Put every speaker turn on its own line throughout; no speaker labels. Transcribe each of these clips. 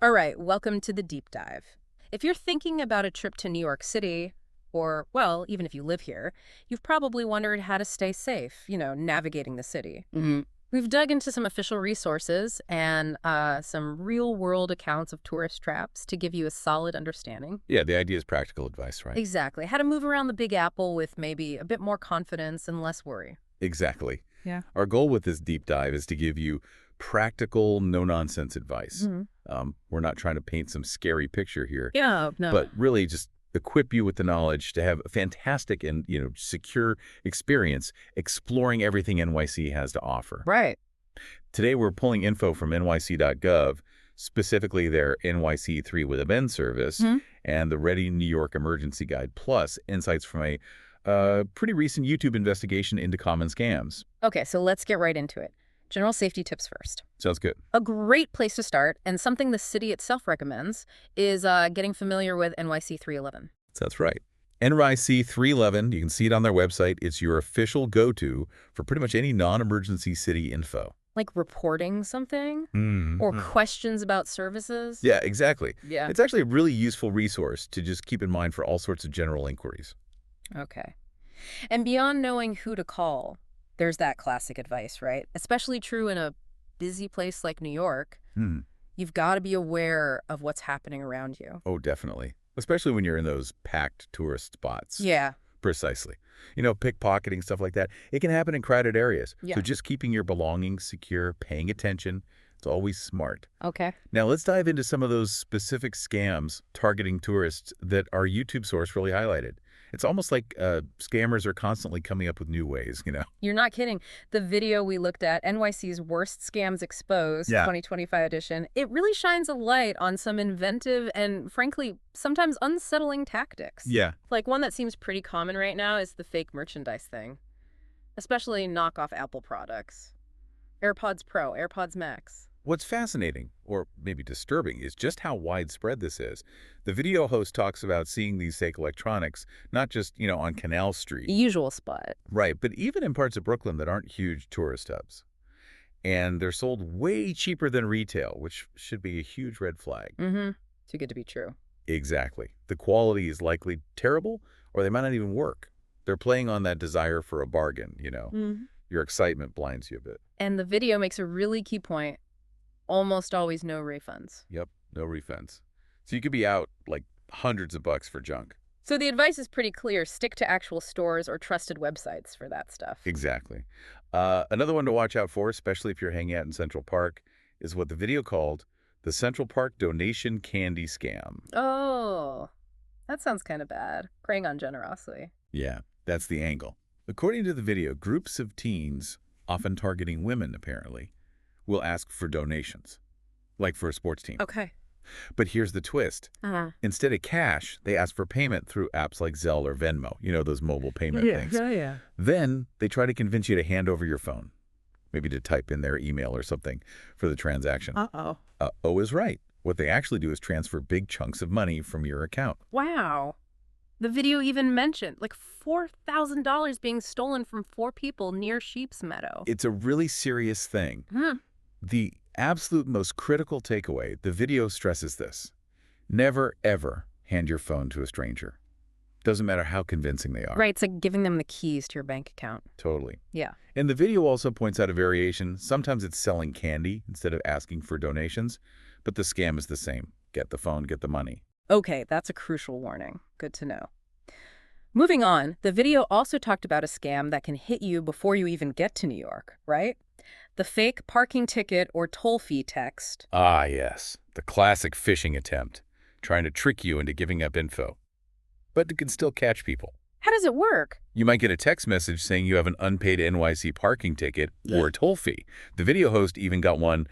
All right, welcome to the deep dive. If you're thinking about a trip to New York City, or, well, even if you live here, you've probably wondered how to stay safe, navigating the city.
Hmm.
We've dug into some official resources and some real-world accounts of tourist traps to give you a solid understanding.
Yeah, the idea is practical advice, right?
Exactly. How to move around the Big Apple with maybe a bit more confidence and less worry.
Exactly.
Yeah.
Our goal with this deep dive is to give you practical, no-nonsense advice.
Hmm.
We're not trying to paint some scary picture here,
Yeah, no.
but really just equip you with the knowledge to have a fantastic and, secure experience exploring everything NYC has to offer.
Right.
Today, we're pulling info from nyc.gov, specifically their NYC 3 with a Ben service
Hmm.
and the Ready New York Emergency Guide, plus insights from a pretty recent YouTube investigation into common scams.
Okay, so let's get right into it. General safety tips first.
Sounds good.
A great place to start, and something the city itself recommends, is getting familiar with NYC 311.
That's right. NYC 311, you can see it on their website. It's your official go-to for pretty much any non-emergency city info.
Like reporting something? Or questions about services?
Yeah, exactly.
Yeah.
It's actually a really useful resource to just keep in mind for all sorts of general inquiries.
Okay. And beyond knowing who to call, there's that classic advice, right? Especially true in a busy place like New York.
Hmm.
You've got to be aware of what's happening around you.
Oh, definitely. Especially when you're in those packed tourist spots.
Yeah.
Precisely. Pickpocketing, stuff like that. It can happen in crowded areas.
Yeah.
So just keeping your belongings secure, paying attention, it's always smart.
Okay.
Now, let's dive into some of those specific scams targeting tourists that our YouTube source really highlighted. It's almost like scammers are constantly coming up with new ways.
You're not kidding. The video we looked at, NYC's Worst Scams Exposed,
Yeah.
2025 edition, it really shines a light on some inventive and, frankly, sometimes unsettling tactics.
Yeah.
Like one that seems pretty common right now is the fake merchandise thing, especially knockoff Apple products. AirPods Pro, AirPods Max.
What's fascinating, or maybe disturbing, is just how widespread this is. The video host talks about seeing these fake electronics, not just, on Canal Street.
The usual spot.
Right, but even in parts of Brooklyn that aren't huge tourist hubs. And they're sold way cheaper than retail, which should be a huge red flag.
Mm-hmm. Too good to be true.
Exactly. The quality is likely terrible, or they might not even work. They're playing on that desire for a bargain.
Mm-hmm.
Your excitement blinds you a bit.
And the video makes a really key point. Almost always no refunds.
Yep, no refunds. So you could be out like hundreds of bucks for junk.
So the advice is pretty clear. Stick to actual stores or trusted websites for that stuff.
Exactly. Another one to watch out for, especially if you're hanging out in Central Park, is what the video called the Central Park donation candy scam.
Oh, that sounds kind of bad. Preying on generosity.
Yeah, that's the angle. According to the video, groups of teens, often targeting women apparently, will ask for donations, like for a sports team.
Okay.
But here's the twist. Instead of cash, they ask for payment through apps like Zelle or Venmo, those mobile payment things.
Yeah.
Then they try to convince you to hand over your phone, maybe to type in their email or something for the transaction.
Uh-oh.
Uh-oh is right. What they actually do is transfer big chunks of money from your account.
Wow. The video even mentioned like $4,000 being stolen from 4 people near Sheep's Meadow.
It's a really serious thing.
Hmm.
The absolute most critical takeaway, the video stresses this. Never, ever hand your phone to a stranger. Doesn't matter how convincing they are.
Right, it's like giving them the keys to your bank account.
Totally.
Yeah.
And the video also points out a variation. Sometimes it's selling candy instead of asking for donations, but the scam is the same. Get the phone, get the money.
Okay, that's a crucial warning. Good to know. Moving on, the video also talked about a scam that can hit you before you even get to New York, right? The fake parking ticket or toll fee text.
Ah, yes. The classic phishing attempt, trying to trick you into giving up info. But it can still catch people.
How does it work?
You might get a text message saying you have an unpaid NYC parking ticket or a toll fee. The video host even got one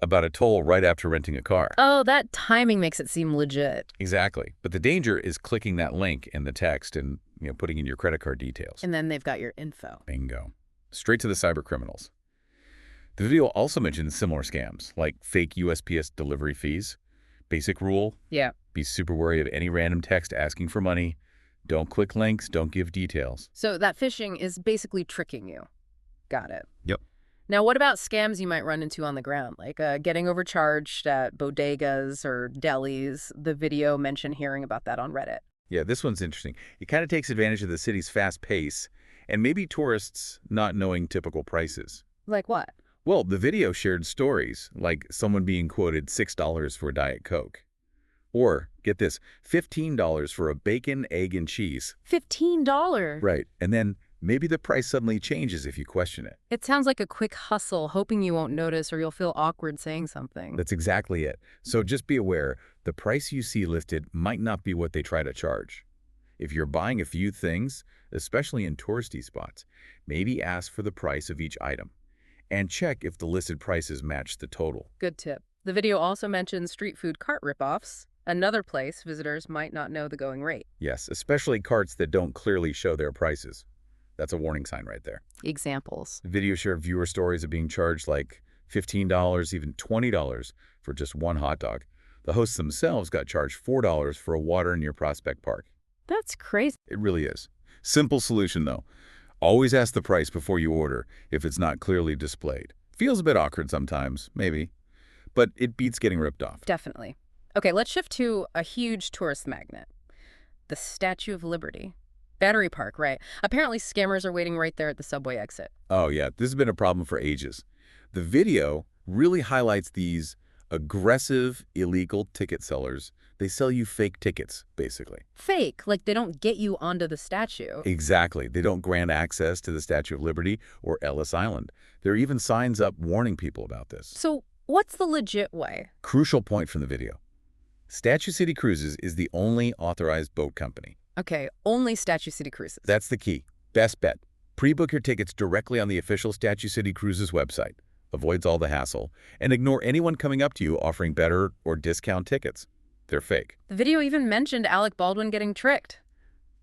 about a toll right after renting a car.
Oh, that timing makes it seem legit.
Exactly. But the danger is clicking that link in the text and putting in your credit card details.
And then they've got your info.
Bingo. Straight to the cyber criminals. The video also mentions similar scams, like fake USPS delivery fees. Basic rule,
Yeah.
be super wary of any random text asking for money. Don't click links, don't give details.
So that phishing is basically tricking you. Got it.
Yep.
Now, what about scams you might run into on the ground, like getting overcharged at bodegas or delis? The video mentioned hearing about that on Reddit.
Yeah, this one's interesting. It kind of takes advantage of the city's fast pace and maybe tourists not knowing typical prices.
Like what?
Well, the video shared stories, like someone being quoted $6 for a Diet Coke. Or, get this, $15 for a bacon, egg, and cheese.
$15.
Right. And then maybe the price suddenly changes if you question it.
It sounds like a quick hustle, hoping you won't notice or you'll feel awkward saying something.
That's exactly it. So just be aware, the price you see listed might not be what they try to charge. If you're buying a few things, especially in touristy spots, maybe ask for the price of each item. And check if the listed prices match the total.
Good tip. The video also mentions street food cart ripoffs, another place visitors might not know the going rate.
Yes, especially carts that don't clearly show their prices. That's a warning sign right there.
Examples.
The video shared viewer stories of being charged like $15, even $20 for just one hot dog. The hosts themselves got charged $4 for a water near Prospect Park.
That's crazy.
It really is. Simple solution, though. Always ask the price before you order if it's not clearly displayed. Feels a bit awkward sometimes, maybe, but it beats getting ripped off.
Definitely. Okay, let's shift to a huge tourist magnet. The Statue of Liberty. Battery Park, right. Apparently scammers are waiting right there at the subway exit.
Oh yeah, this has been a problem for ages. The video really highlights these aggressive, illegal ticket sellers. They sell you fake tickets, basically.
Fake, like they don't get you onto the statue.
Exactly. They don't grant access to the Statue of Liberty or Ellis Island. There are even signs up warning people about this.
So what's the legit way?
Crucial point from the video. Statue City Cruises is the only authorized boat company.
Okay, only Statue City Cruises.
That's the key. Best bet. Pre-book your tickets directly on the official Statue City Cruises website. Avoids all the hassle. And ignore anyone coming up to you offering better or discount tickets. They're fake.
The video even mentioned Alec Baldwin getting tricked.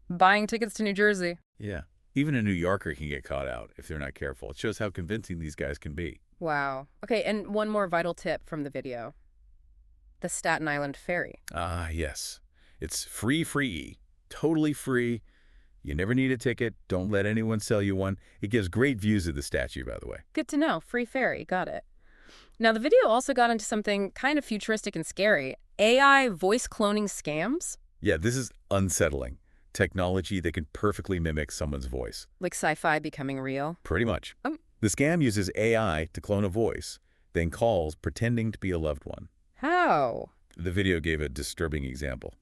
Buying tickets to New Jersey.
Yeah. Even a New Yorker can get caught out if they're not careful. It shows how convincing these guys can be.
Wow. Okay, and one more vital tip from the video. The Staten Island Ferry.
Ah, yes. It's free. Totally free. You never need a ticket. Don't let anyone sell you one. It gives great views of the statue, by the way.
Good to know. Free ferry. Got it. Now, the video also got into something kind of futuristic and scary. AI voice cloning scams?
Yeah, this is unsettling. Technology that can perfectly mimic someone's voice.
Like sci-fi becoming real?
Pretty much. The scam uses AI to clone a voice, then calls pretending to be a loved one.
How?
The video gave a disturbing example.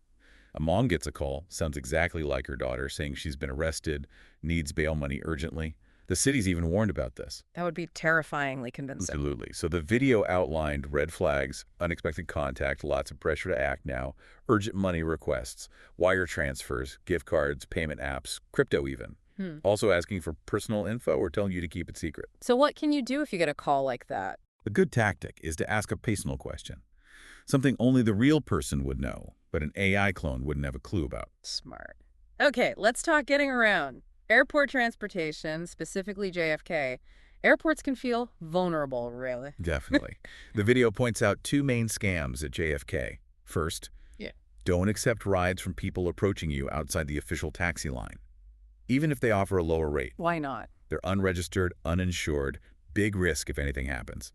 A mom gets a call, sounds exactly like her daughter, saying she's been arrested, needs bail money urgently. The city's even warned about this.
That would be terrifyingly convincing.
Absolutely. So the video outlined red flags, unexpected contact, lots of pressure to act now, urgent money requests, wire transfers, gift cards, payment apps, crypto even. Also asking for personal info or telling you to keep it secret.
So what can you do if you get a call like that?
A good tactic is to ask a personal question. Something only the real person would know, but an AI clone wouldn't have a clue about.
Smart. Okay, let's talk getting around. Airport transportation, specifically JFK. Airports can feel vulnerable, really.
Definitely. The video points out two main scams at JFK. First, don't accept rides from people approaching you outside the official taxi line, even if they offer a lower rate.
Why not?
They're unregistered, uninsured, big risk if anything happens.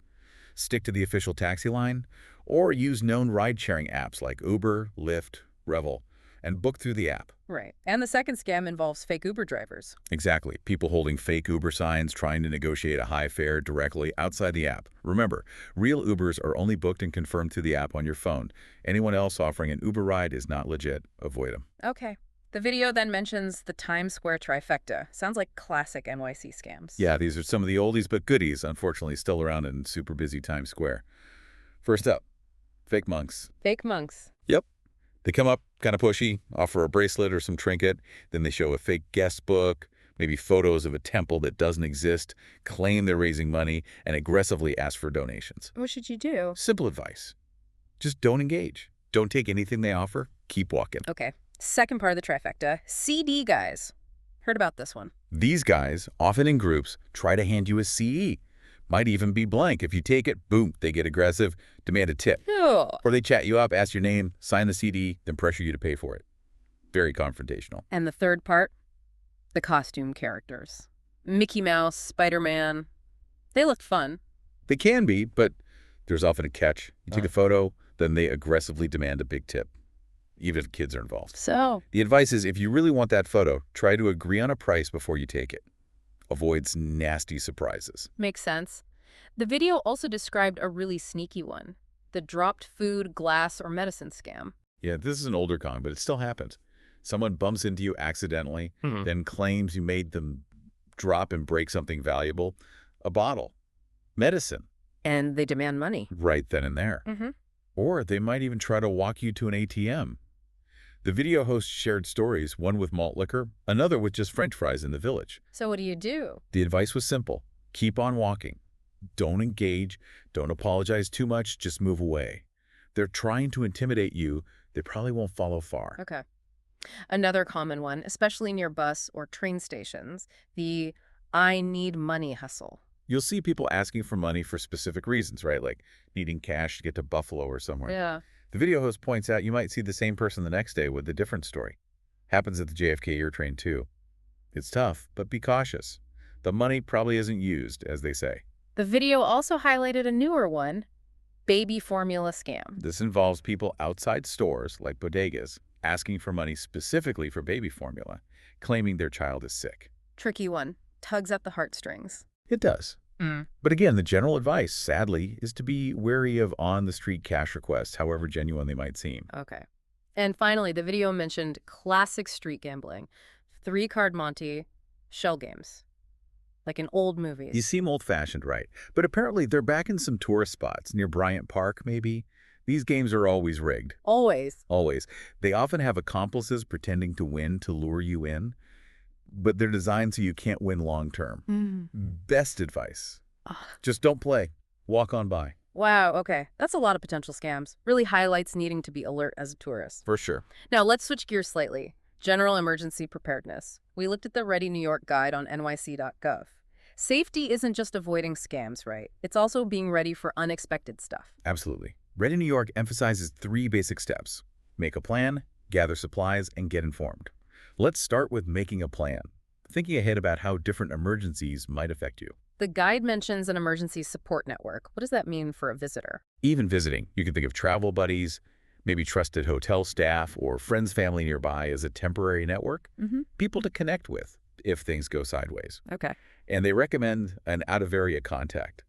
Stick to the official taxi line, or use known ride-sharing apps like Uber, Lyft, Revel, and book through the app.
Right. And the second scam involves fake Uber drivers.
Exactly. People holding fake Uber signs, trying to negotiate a high fare directly outside the app. Remember, real Ubers are only booked and confirmed through the app on your phone. Anyone else offering an Uber ride is not legit. Avoid them.
Okay. The video then mentions the Times Square trifecta. Sounds like classic NYC scams.
Yeah, these are some of the oldies but goodies, unfortunately still around in super busy Times Square. First up, fake monks.
Fake monks.
Yep. They come up kind of pushy, offer a bracelet or some trinket, then they show a fake guest book, maybe photos of a temple that doesn't exist, claim they're raising money, and aggressively ask for donations.
What should you do?
Simple advice. Just don't engage. Don't take anything they offer. Keep walking.
Okay. Second part of the trifecta, CD guys. Heard about this one.
These guys, often in groups, try to hand you a CE. Might even be blank. If you take it, boom, they get aggressive, demand a tip.
Ew.
Or they chat you up, ask your name, sign the CD, then pressure you to pay for it. Very confrontational.
And the third part, the costume characters. Mickey Mouse, Spider-Man. They looked fun.
They can be, but there's often a catch. You take a photo, then they aggressively demand a big tip, even if kids are involved.
So,
The advice is if you really want that photo, try to agree on a price before you take it. Avoids nasty surprises.
makes sense. The video also described a really sneaky one, the dropped food, glass, or medicine scam.
Yeah, this is an older con, but it still happens. Someone bumps into you accidentally, then claims you made them drop and break something valuable, a bottle, medicine,
And they demand money.
right then and there. Or they might even try to walk you to an ATM. The video host shared stories, one with malt liquor, another with just French fries in the village.
So what do you do?
The advice was simple. Keep on walking. Don't engage. Don't apologize too much. Just move away. They're trying to intimidate you. They probably won't follow far.
Okay. Another common one, especially near bus or train stations, the I need money hustle.
You'll see people asking for money for specific reasons, right? Like needing cash to get to Buffalo or somewhere.
Yeah.
The video host points out you might see the same person the next day with a different story. Happens at the JFK Air train too. It's tough, but be cautious. The money probably isn't used, as they say.
The video also highlighted a newer one, baby formula scam.
This involves people outside stores, like bodegas, asking for money specifically for baby formula, claiming their child is sick.
Tricky one, tugs at the heartstrings.
It does. But again, the general advice, sadly, is to be wary of on-the-street cash requests, however genuine they might seem.
Okay. And finally, the video mentioned classic street gambling, three-card Monte, shell games, like in old movies.
You seem old-fashioned, right? But apparently they're back in some tourist spots, near Bryant Park, maybe. These games are always rigged.
Always.
Always. They often have accomplices pretending to win to lure you in, but they're designed so you can't win long-term. Best advice. Just don't play. Walk on by.
Wow, okay. That's a lot of potential scams. Really highlights needing to be alert as a tourist.
For sure.
Now, let's switch gears slightly. General emergency preparedness. We looked at the Ready New York guide on nyc.gov. Safety isn't just avoiding scams, right? It's also being ready for unexpected stuff.
Absolutely. Ready New York emphasizes 3 basic steps. Make a plan, gather supplies, and get informed. Let's start with making a plan, thinking ahead about how different emergencies might affect you.
The guide mentions an emergency support network. What does that mean for a visitor?
Even visiting, you can think of travel buddies, maybe trusted hotel staff, or friends, family nearby as a temporary network. People to connect with if things go sideways.
Okay.
And they recommend an out-of-area contact,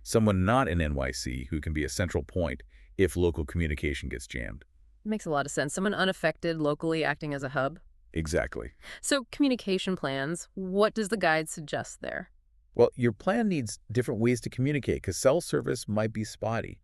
someone not in NYC who can be a central point if local communication gets jammed.
Makes a lot of sense. Someone unaffected, locally acting as a hub.
Exactly.
So communication plans, what does the guide suggest there?
Well, your plan needs different ways to communicate because cell service might be spotty.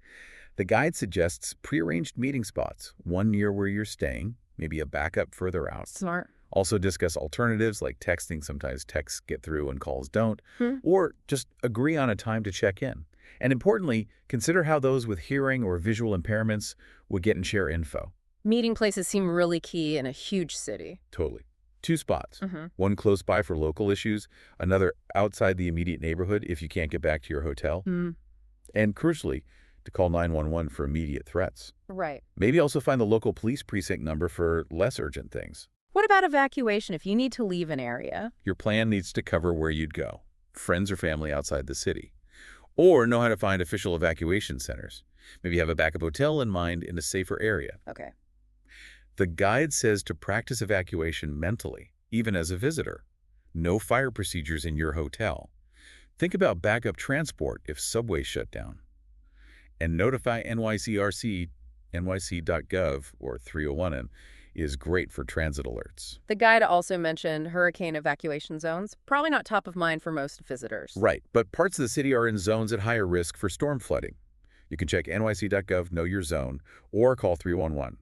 The guide suggests prearranged meeting spots, one near where you're staying, maybe a backup further out.
Smart.
Also discuss alternatives like texting. Sometimes texts get through and calls don't. Or just agree on a time to check in. And importantly, consider how those with hearing or visual impairments would get and share info.
Meeting places seem really key in a huge city.
Totally. 2 spots. One close by for local issues, another outside the immediate neighborhood if you can't get back to your hotel. And crucially, to call 911 for immediate threats.
Right.
Maybe also find the local police precinct number for less urgent things.
What about evacuation if you need to leave an area?
Your plan needs to cover where you'd go, friends or family outside the city. Or know how to find official evacuation centers. Maybe have a backup hotel in mind in a safer area.
Okay.
The guide says to practice evacuation mentally, even as a visitor. No fire procedures in your hotel. Think about backup transport if subways shut down. And notify NYCRC, nyc.gov, or 301N, is great for transit alerts.
The guide also mentioned hurricane evacuation zones. Probably not top of mind for most visitors.
Right, but parts of the city are in zones at higher risk for storm flooding. You can check nyc.gov, know your zone, or call 311.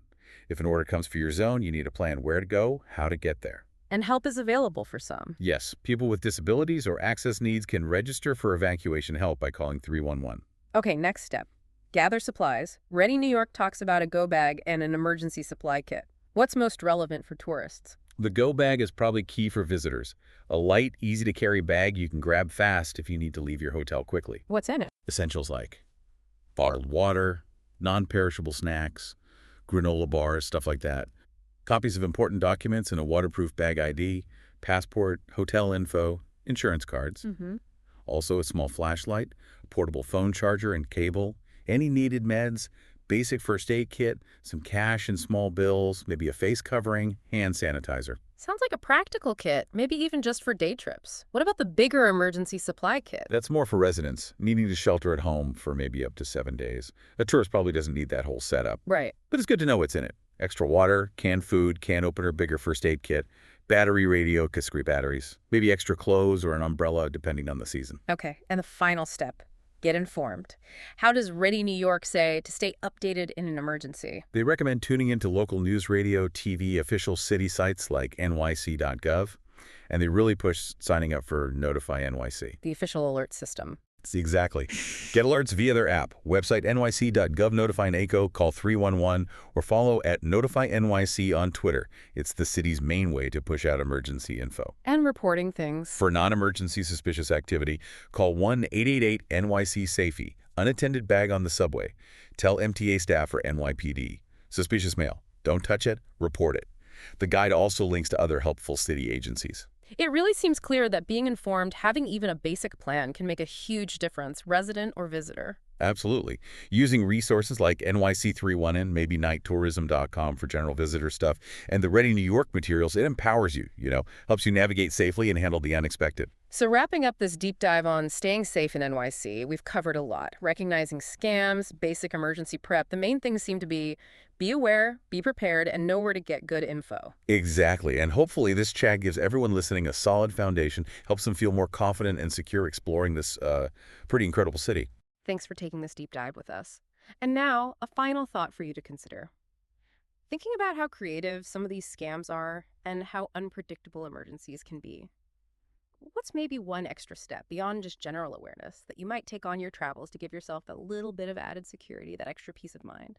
If an order comes for your zone, you need to plan where to go, how to get there.
And help is available for some.
Yes, people with disabilities or access needs can register for evacuation help by calling 311.
Okay, next step. Gather supplies. Ready New York talks about a go bag and an emergency supply kit. What's most relevant for tourists?
The go bag is probably key for visitors. A light, easy-to-carry bag you can grab fast if you need to leave your hotel quickly.
What's in it?
Essentials like bottled water, non-perishable snacks, granola bars, stuff like that. Copies of important documents and a waterproof bag ID, passport, hotel info, insurance cards. Also, a small flashlight, a portable phone charger and cable, any needed meds, basic first aid kit, some cash and small bills, maybe a face covering, hand sanitizer.
Sounds like a practical kit, maybe even just for day trips. What about the bigger emergency supply kit?
That's more for residents needing to shelter at home for maybe up to 7 days. A tourist probably doesn't need that whole setup,
Right.
but it's good to know what's in it. Extra water, canned food, can opener, bigger first aid kit, battery radio, Kiskri batteries, maybe extra clothes or an umbrella depending on the season.
Okay, and the final step, get informed. How does Ready New York say to stay updated in an emergency?
They recommend tuning into local news radio, TV, official city sites like nyc.gov, and they really push signing up for Notify NYC.
The official alert system.
Exactly. Get alerts via their app, website nyc.gov, notify NACO, call 311, or follow at Notify NYC on Twitter. It's the city's main way to push out emergency info.
And reporting things.
For non-emergency suspicious activity, call 1-888-NYC-SAFE, unattended bag on the subway. Tell MTA staff or NYPD. Suspicious mail. Don't touch it, report it. The guide also links to other helpful city agencies.
It really seems clear that being informed, having even a basic plan, can make a huge difference, resident or visitor.
Absolutely. Using resources like NYC311, maybe nighttourism.com for general visitor stuff, and the Ready New York materials, it empowers you, helps you navigate safely and handle the unexpected.
So wrapping up this deep dive on staying safe in NYC, we've covered a lot. Recognizing scams, basic emergency prep. The main things seem to be aware, be prepared, and know where to get good info.
Exactly. And hopefully this chat gives everyone listening a solid foundation, helps them feel more confident and secure exploring this pretty incredible city.
Thanks for taking this deep dive with us. And now, a final thought for you to consider. Thinking about how creative some of these scams are and how unpredictable emergencies can be. What's maybe one extra step beyond just general awareness that you might take on your travels to give yourself that little bit of added security, that extra peace of mind?